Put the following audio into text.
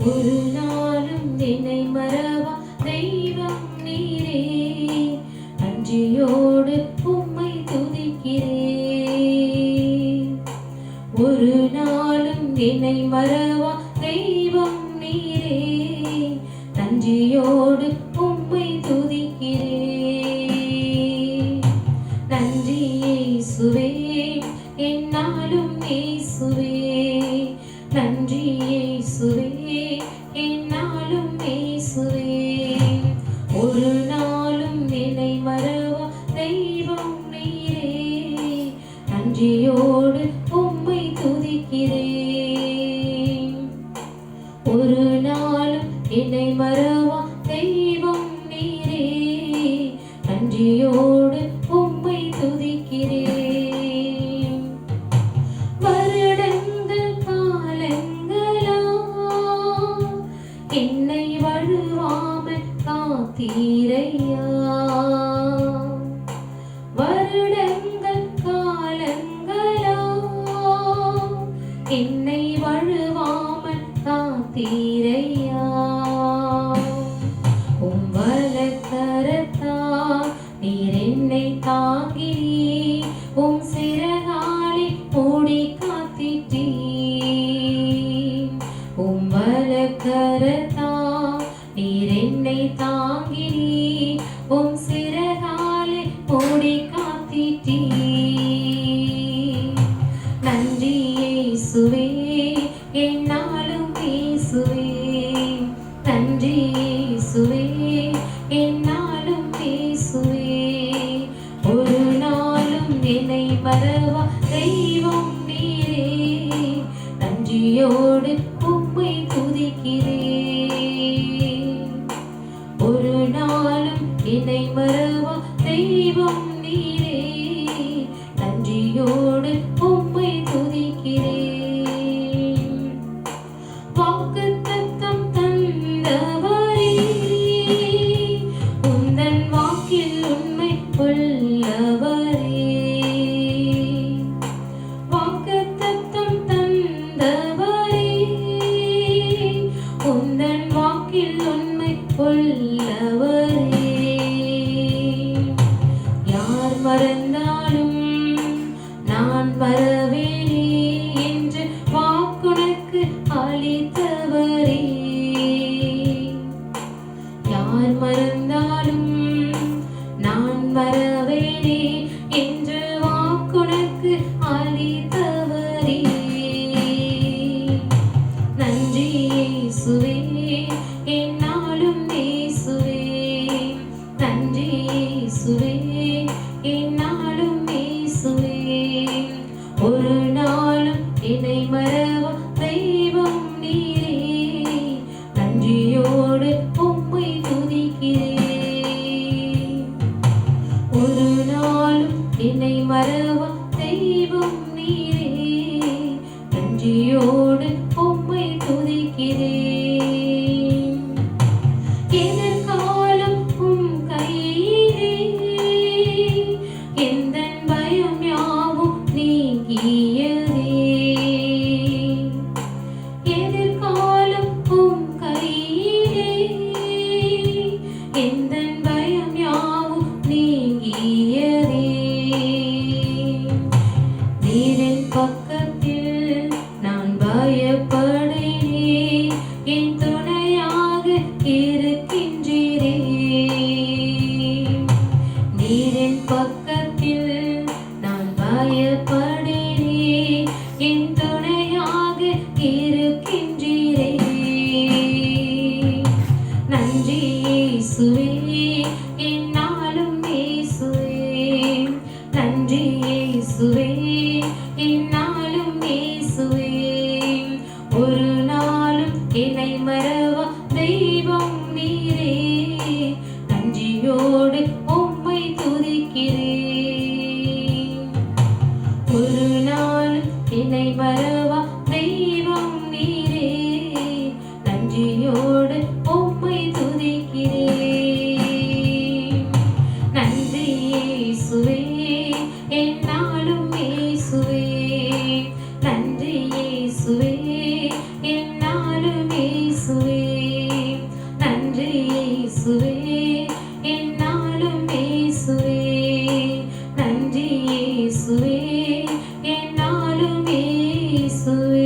ஒரு நாளும் என்னை மறவா தெய்வம் நீரே, நன்றியோடு உம்மை துதிக்கிறேன். ஒரு நாளும் என்னை மறவா தெய்வம் நீரே, நன்றியோடு உம்மை துதிக்கிறேன். நன்றி இயேசுவே, என்னாலும் இயேசுவே, நன்றி இயேசுவே, என்னாலும் இயேசுவே. ஒரு நாளும் என்னை மறவா தெய்வம் நீரே, நன்றியோடு உம்மை துதிக்கிறேன். ஒரு நாளும் என்னை மறவா தெய்வம் நீரே, நன்றியோடு உம்மை துதிக்கிறேன். வருடங்கள் காலங்களா என்னை வழுவாமல் காத்தீரையா, வருடங்கள் காலங்களா என்னை வழுவாமல் காத்தீரையா. உம் வலக்கரத்தால் நீர் என்னை தாங்கி, உம் சிறகாலே மூடி காத்திட்டீர். உம் வலக்கரத்தால் நீர் என்னை தாங்கி, உம் சிறகாலே மூடி காத்திட்டீர். நன்றி இயேசுவே, என்னாலும் இயேசுவே, நன்றி இயேசுவே, என்னாலும் இயேசுவே. ஒரு நாளும் என்னை மறவா தெய்வம் நீரே, நன்றியோடு உம்மை துதிக்கிறேன். ஒரு நாளும் என்னை மறவா தெய்வம் நீரே, நன்றியோடு உம்மை துதிக்கிறேன். வாக்குத்தத்தம் தந்தவரே, உந்தன் வாக்கில் உண்மை உள்ளவரே. வாக்குத்தத்தம் தந்தவரே, உந்தன் வாக்கில் உண்மை உள்ளவரே. யார் மறந்தாலும் நான் மறவேனே என்று வாக்குனக்கு அளித்தவரே. யார் மறந்தாலும் நான் மறவேனே என்று வாக்குனக்கு அளித்தவரே. நன்றி இயேசுவே, என்னாலும் இயேசுவே, நன்றி இயேசுவே, என்னாலும் இயேசுவே. ஒரு நாளும் என்னை மறவா தெய்வம் நீரே, நன்றியோடு உம்மை துதிக்கிறேன். ஒரு நாளும் என்னை மறவா தெய்வம் நீரே, நன்றியோடு உம்மை துதிக்கிறேன். எதிர்காலம் உம் கையிலே, எந்தன் பயம் யாவும் நீங்கியதே. எதிர்காலம் உம் கையிலே, எந்தன் பயம் யாவும் நீங்கியதே. நீரின் பக்கத்தில் நான் பயப்படேனே, என் துணையாக இருக்கின்றீரே. நீரின் பக்கத்தில் நான் பயப்படேனே, என் துணையாக இருக்கின்றீரே. நன்றி இயேசுவே, என்னாலும் இயேசுவே, நன்றி இயேசுவே, என்னாலும் இயேசுவே. ஒரு நாளும் என்னை மறவா தெய்வம் நீரே, நன்றியோடு உம்மை துதிக்கிறேன். ஒரு நாளும் என்னை மறவா தெய்வம் நீரே, நன்றியோடு உம்மை துதிக்கிறேன். நன்றி இயேசுவே, என்னாலும் இயேசுவே, நன்றி இயேசுவே, என்னாலும் இயேசுவே. இயேசுவே